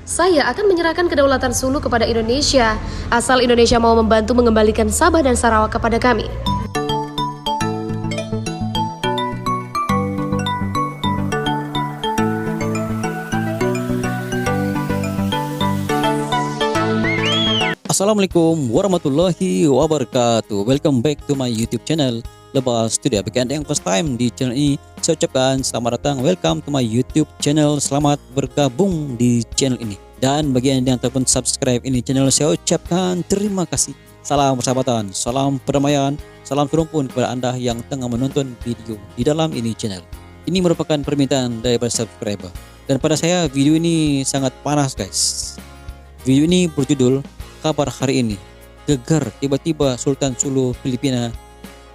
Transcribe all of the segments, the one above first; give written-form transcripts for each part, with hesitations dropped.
Saya akan menyerahkan kedaulatan Sulu kepada Indonesia, asal Indonesia mau membantu mengembalikan Sabah dan Sarawak kepada kami. Assalamualaikum warahmatullahi wabarakatuh. Welcome back to my YouTube channel Lebas Studio. Bagi Anda yang first time di channel ini, saya ucapkan selamat datang, welcome to my YouTube channel. Selamat bergabung di channel ini. Dan bagi Anda yang telah subscribe ini channel, saya ucapkan terima kasih. Salam persahabatan, salam perdamaian, salam serumpun kepada Anda yang tengah menonton video di dalam ini channel. Ini merupakan permintaan daripada subscriber. Dan pada saya video ini sangat panas guys. Video ini berjudul kabar hari ini, gegar tiba-tiba Sultan Sulu Filipina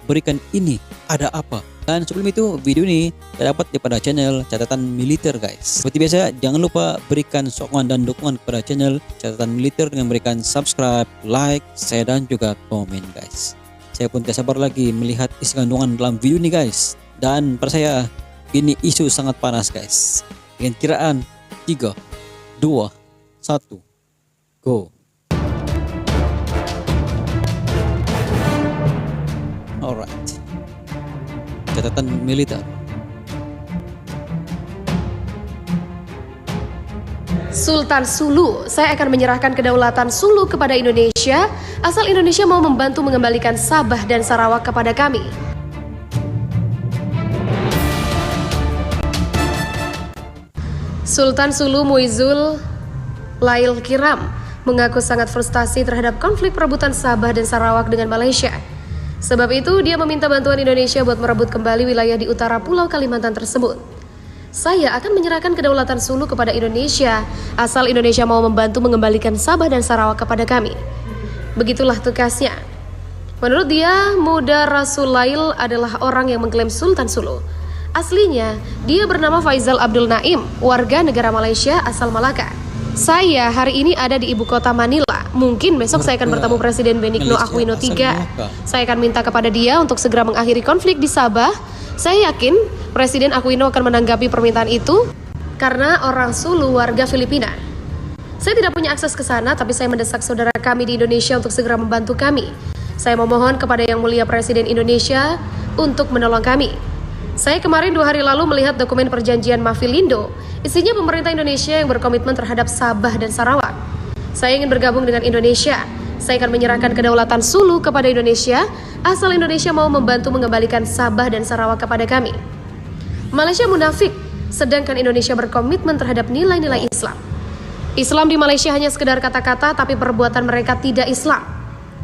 berikan ini ada apa. Dan sebelum itu, video ini dapat daripada channel Catatan Militer guys. Seperti biasa, jangan lupa berikan sokongan dan dukungan kepada channel Catatan Militer dengan berikan subscribe, like, share, dan juga komen guys. Saya pun tidak sabar lagi melihat isi kandungan dalam video ini guys. Dan pada saya, ini isu sangat panas guys. Dengan kiraan 3, 2, 1, go. Alright, catatan militer. Sultan Sulu, saya akan menyerahkan kedaulatan Sulu kepada Indonesia, asal Indonesia mau membantu mengembalikan Sabah dan Sarawak kepada kami. Sultan Sulu Muizul Lail Kiram mengaku sangat frustasi terhadap konflik perebutan Sabah dan Sarawak dengan Malaysia. Sebab itu, dia meminta bantuan Indonesia buat merebut kembali wilayah di utara Pulau Kalimantan tersebut. Saya akan menyerahkan kedaulatan Sulu kepada Indonesia, asal Indonesia mau membantu mengembalikan Sabah dan Sarawak kepada kami. Begitulah tugasnya. Menurut dia, Muda Rasulail adalah orang yang mengklaim Sultan Sulu. Aslinya, dia bernama Faisal Abdul Naim, warga negara Malaysia asal Malaka. Saya hari ini ada di ibu kota Manila. Mungkin besok saya akan bertemu Presiden Benigno Aquino III. Saya akan minta kepada dia untuk segera mengakhiri konflik di Sabah. Saya yakin Presiden Aquino akan menanggapi permintaan itu karena orang Sulu warga Filipina. Saya tidak punya akses ke sana, tapi saya mendesak saudara kami di Indonesia untuk segera membantu kami. Saya memohon kepada Yang Mulia Presiden Indonesia untuk menolong kami. Saya kemarin 2 hari lalu melihat dokumen perjanjian Mafilindo. Isinya pemerintah Indonesia yang berkomitmen terhadap Sabah dan Sarawak. Saya ingin bergabung dengan Indonesia. Saya akan menyerahkan kedaulatan Sulu kepada Indonesia, asal Indonesia mau membantu mengembalikan Sabah dan Sarawak kepada kami. Malaysia munafik, sedangkan Indonesia berkomitmen terhadap nilai-nilai Islam. Islam di Malaysia hanya sekedar kata-kata, tapi perbuatan mereka tidak Islam.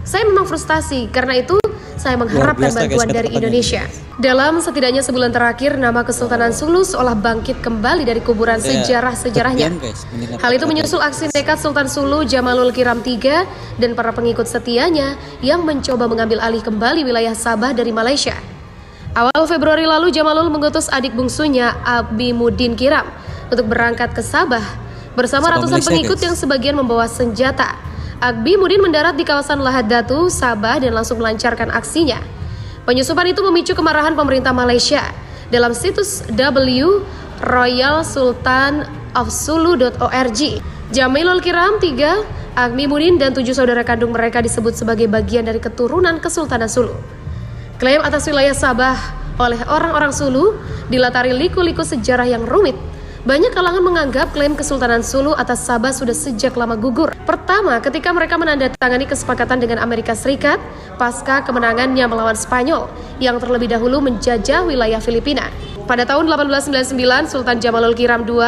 Saya memang frustasi, karena itu saya mengharapkan bantuan dari Indonesia. Dalam setidaknya sebulan terakhir, nama Kesultanan Sulu seolah bangkit kembali dari kuburan sejarah-sejarahnya. Hal itu menyusul aksi nekat Sultan Sulu Jamalul Kiram III dan para pengikut setianya yang mencoba mengambil alih kembali wilayah Sabah dari Malaysia. Awal Februari lalu, Jamalul mengutus adik bungsunya Abimuddin Kiram untuk berangkat ke Sabah bersama ratusan pengikut yang sebagian membawa senjata. Abimuddin mendarat di kawasan Lahad Datu, Sabah dan langsung melancarkan aksinya. Penyusupan itu memicu kemarahan pemerintah Malaysia. Dalam situs www.royalsultanofsulu.org, Jamilul Kiram III, Abimuddin dan 7 saudara kandung mereka disebut sebagai bagian dari keturunan Kesultanan Sulu. Klaim atas wilayah Sabah oleh orang-orang Sulu dilatari liku-liku sejarah yang rumit. Banyak kalangan menganggap klaim Kesultanan Sulu atas Sabah sudah sejak lama gugur. Pertama, ketika mereka menandatangani kesepakatan dengan Amerika Serikat pasca kemenangannya melawan Spanyol yang terlebih dahulu menjajah wilayah Filipina. Pada tahun 1899, Sultan Jamalul Kiram II,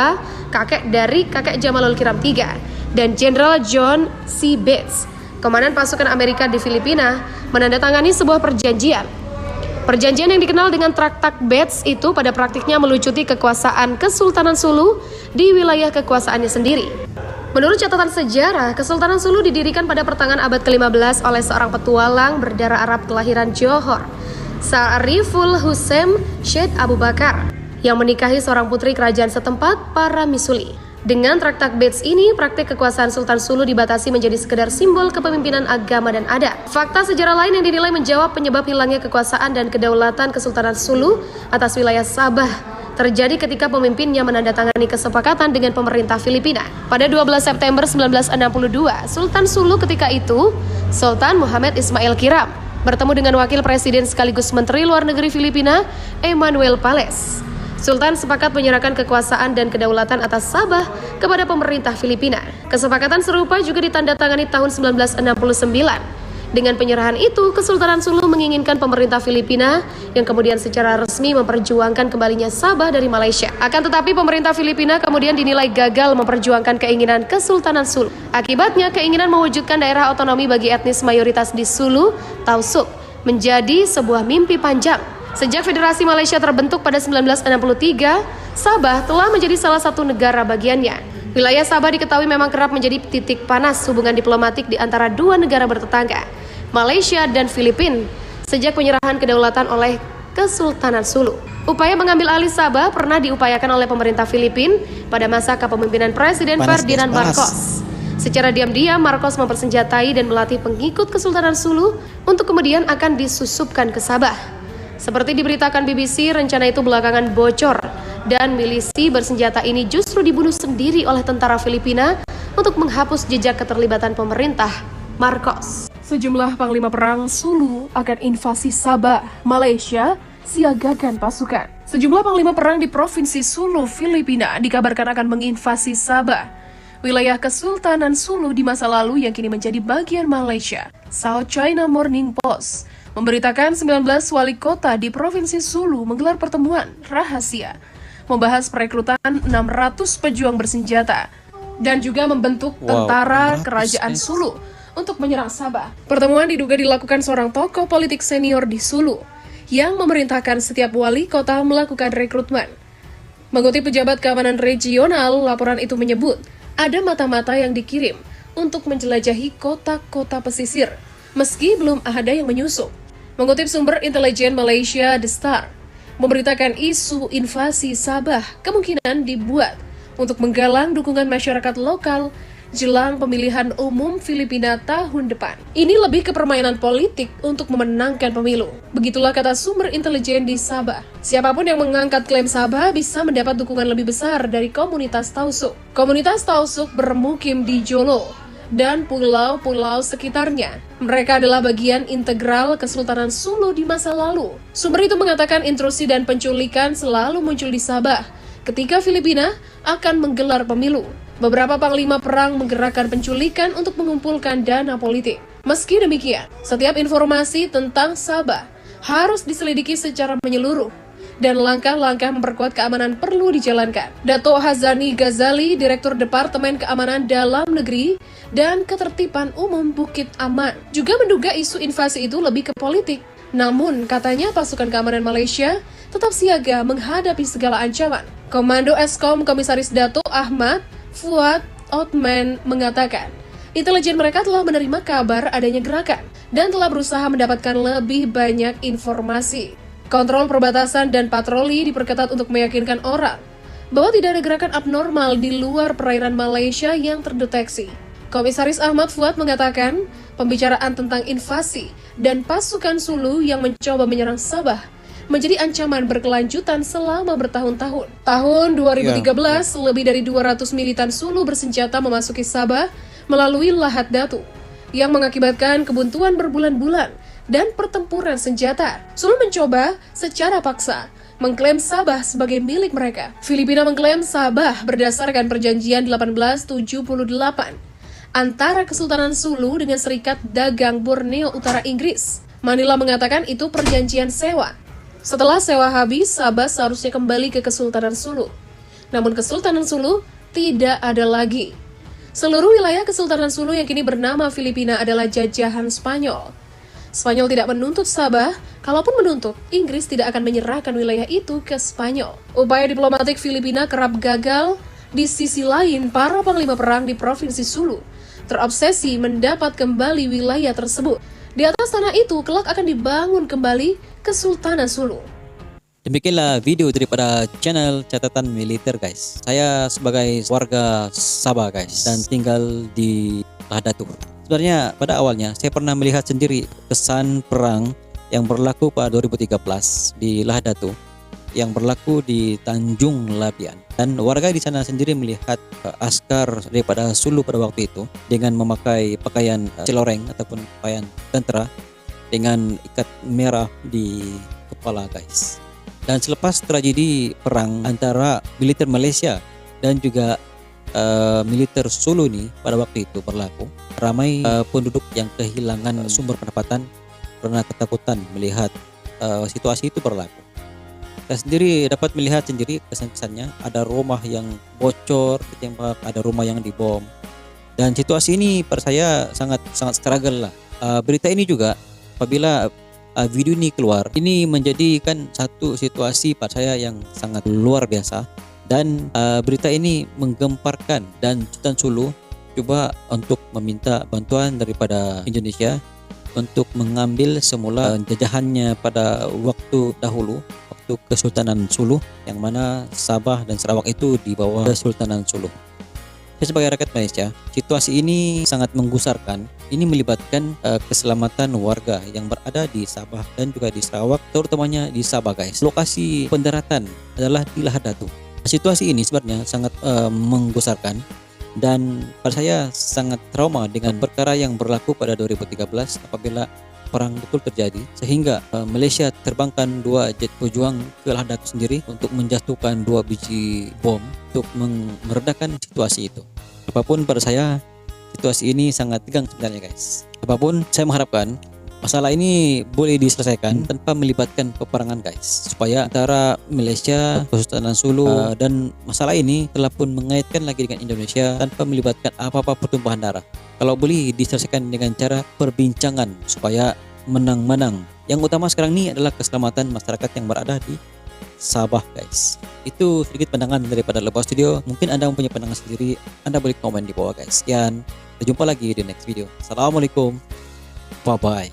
kakek dari kakek Jamalul Kiram III, dan Jenderal John C. Bates, komandan pasukan Amerika di Filipina, menandatangani sebuah perjanjian. Perjanjian yang dikenal dengan Traktat Bates itu pada praktiknya melucuti kekuasaan Kesultanan Sulu di wilayah kekuasaannya sendiri. Menurut catatan sejarah, Kesultanan Sulu didirikan pada pertengahan abad ke-15 oleh seorang petualang berdarah Arab kelahiran Johor, Sa'riful Hussein Syed Abu Bakar, yang menikahi seorang putri kerajaan setempat, Paramisuli. Dengan Traktat Bates ini, praktik kekuasaan Sultan Sulu dibatasi menjadi sekedar simbol kepemimpinan agama dan adat. Fakta sejarah lain yang dinilai menjawab penyebab hilangnya kekuasaan dan kedaulatan Kesultanan Sulu atas wilayah Sabah terjadi ketika pemimpinnya menandatangani kesepakatan dengan pemerintah Filipina. Pada 12 September 1962, Sultan Sulu ketika itu, Sultan Muhammad Ismail Kiram, bertemu dengan wakil presiden sekaligus Menteri Luar Negeri Filipina, Emmanuel Pales. Sultan sepakat menyerahkan kekuasaan dan kedaulatan atas Sabah kepada pemerintah Filipina. Kesepakatan serupa juga ditandatangani tahun 1969. Dengan penyerahan itu, Kesultanan Sulu menginginkan pemerintah Filipina yang kemudian secara resmi memperjuangkan kembalinya Sabah dari Malaysia. Akan tetapi pemerintah Filipina kemudian dinilai gagal memperjuangkan keinginan Kesultanan Sulu. Akibatnya, keinginan mewujudkan daerah otonomi bagi etnis mayoritas di Sulu, Tausug, menjadi sebuah mimpi panjang. Sejak Federasi Malaysia terbentuk pada 1963, Sabah telah menjadi salah satu negara bagiannya. Wilayah Sabah diketahui memang kerap menjadi titik panas hubungan diplomatik di antara dua negara bertetangga, Malaysia dan Filipina, sejak penyerahan kedaulatan oleh Kesultanan Sulu. Upaya mengambil alih Sabah pernah diupayakan oleh pemerintah Filipina pada masa kepemimpinan Presiden Ferdinand Marcos. Secara diam-diam, Marcos mempersenjatai dan melatih pengikut Kesultanan Sulu untuk kemudian akan disusupkan ke Sabah. Seperti diberitakan BBC, rencana itu belakangan bocor dan milisi bersenjata ini justru dibunuh sendiri oleh tentara Filipina untuk menghapus jejak keterlibatan pemerintah Marcos. Sejumlah panglima perang Sulu akan invasi Sabah, Malaysia, siagakan pasukan. Sejumlah panglima perang di Provinsi Sulu, Filipina dikabarkan akan menginvasi Sabah, wilayah Kesultanan Sulu di masa lalu yang kini menjadi bagian Malaysia. South China Morning Post memberitakan 19 wali kota di Provinsi Sulu menggelar pertemuan rahasia, membahas perekrutan 600 pejuang bersenjata, dan juga membentuk tentara kerajaan Sulu untuk menyerang Sabah. Pertemuan diduga dilakukan seorang tokoh politik senior di Sulu, yang memerintahkan setiap wali kota melakukan rekrutmen. Mengutip pejabat keamanan regional, laporan itu menyebut ada mata-mata yang dikirim untuk menjelajahi kota-kota pesisir, meski belum ada yang menyusup. Mengutip sumber intelijen Malaysia, The Star memberitakan isu invasi Sabah kemungkinan dibuat untuk menggalang dukungan masyarakat lokal jelang pemilihan umum Filipina tahun depan. Ini lebih ke permainan politik untuk memenangkan pemilu. Begitulah kata sumber intelijen di Sabah. Siapapun yang mengangkat klaim Sabah bisa mendapat dukungan lebih besar dari komunitas Tausug. Komunitas Tausug bermukim di Jolo dan pulau-pulau sekitarnya. Mereka adalah bagian integral Kesultanan Sulu di masa lalu. Sumber itu mengatakan intrusi dan penculikan selalu muncul di Sabah ketika Filipina akan menggelar pemilu. Beberapa panglima perang menggerakkan penculikan untuk mengumpulkan dana politik. Meski demikian, setiap informasi tentang Sabah harus diselidiki secara menyeluruh dan langkah-langkah memperkuat keamanan perlu dijalankan. Dato' Hazani Ghazali, Direktur Departemen Keamanan Dalam Negeri dan Ketertiban Umum Bukit Aman, juga menduga isu invasi itu lebih ke politik. Namun, katanya pasukan keamanan Malaysia tetap siaga menghadapi segala ancaman. Komando Eskom Komisaris Dato' Ahmad Fuad Othman mengatakan, intelijen mereka telah menerima kabar adanya gerakan dan telah berusaha mendapatkan lebih banyak informasi. Kontrol perbatasan dan patroli diperketat untuk meyakinkan orang bahwa tidak ada gerakan abnormal di luar perairan Malaysia yang terdeteksi. Komisaris Ahmad Fuad mengatakan, pembicaraan tentang invasi dan pasukan Sulu yang mencoba menyerang Sabah menjadi ancaman berkelanjutan selama bertahun-tahun. Tahun 2013, lebih dari 200 militan Sulu bersenjata memasuki Sabah melalui Lahad Datu, yang mengakibatkan kebuntuan berbulan-bulan dan pertempuran senjata. Sulu mencoba secara paksa mengklaim Sabah sebagai milik mereka. Filipina mengklaim Sabah berdasarkan perjanjian 1878 antara Kesultanan Sulu dengan Serikat Dagang Borneo Utara Inggris. Manila mengatakan itu perjanjian sewa. Setelah sewa habis, Sabah seharusnya kembali ke Kesultanan Sulu. Namun Kesultanan Sulu tidak ada lagi. Seluruh wilayah Kesultanan Sulu yang kini bernama Filipina adalah jajahan Spanyol. Spanyol tidak menuntut Sabah, kalaupun menuntut, Inggris tidak akan menyerahkan wilayah itu ke Spanyol. Upaya diplomatik Filipina kerap gagal. Di sisi lain, para panglima perang di Provinsi Sulu terobsesi mendapat kembali wilayah tersebut. Di atas tanah itu, kelak akan dibangun kembali Kesultanan Sulu. Demikianlah video daripada channel Catatan Militer, guys. Saya sebagai warga Sabah, guys, dan tinggal di Lahad Datu. Sebenarnya pada awalnya saya pernah melihat sendiri kesan perang yang berlaku pada 2013 di Lahad Datu. yang berlaku di Tanjung Labian. Dan warga di sana sendiri melihat askar daripada Sulu pada waktu itu dengan memakai pakaian celoreng ataupun pakaian tentara dengan ikat merah di kepala guys. Dan selepas tragedi perang antara militer Malaysia dan juga militer Sulu ini pada waktu itu berlaku, ramai penduduk yang kehilangan sumber pendapatan karena ketakutan melihat situasi itu berlaku. Kita sendiri dapat melihat sendiri kesan-kesannya, ada rumah yang bocor ditembak, ada rumah yang dibom. Dan situasi ini pada saya sangat struggle lah. Berita ini juga apabila video ini keluar, ini menjadikan satu situasi pada saya yang sangat luar biasa. Dan berita ini menggemparkan, dan Sultan Sulu coba untuk meminta bantuan daripada Indonesia untuk mengambil semula jajahannya pada waktu dahulu, waktu Kesultanan Sulu, yang mana Sabah dan Sarawak itu di bawah Kesultanan Sulu. Saya sebagai rakyat Malaysia, situasi ini sangat menggusarkan. Ini melibatkan keselamatan warga yang berada di Sabah dan juga di Sarawak, terutamanya di Sabah guys. Lokasi pendaratan adalah di Lahad Datu. Situasi ini sebenarnya sangat menggusarkan, dan pada saya sangat trauma dengan perkara yang berlaku pada 2013 apabila perang betul terjadi, sehingga Malaysia terbangkan 2 jet pejuang ke Lahad Datu sendiri untuk menjatuhkan 2 biji bom untuk meredakan situasi itu. Apapun pada saya, situasi ini sangat tegang sebenarnya guys. Apapun, saya mengharapkan masalah ini boleh diselesaikan tanpa melibatkan peperangan guys, supaya antara Malaysia, Kesultanan Sulu dan masalah ini telah pun mengaitkan lagi dengan Indonesia tanpa melibatkan apa-apa pertumpahan darah. Kalau boleh diselesaikan dengan cara perbincangan supaya menang-menang. Yang utama sekarang ini adalah keselamatan masyarakat yang berada di Sabah guys. Itu sedikit pandangan daripada Lebah Studio. Mungkin Anda mempunyai pandangan sendiri, Anda boleh komen di bawah guys. Sekian, kita jumpa lagi di next video. Assalamualaikum, bye bye.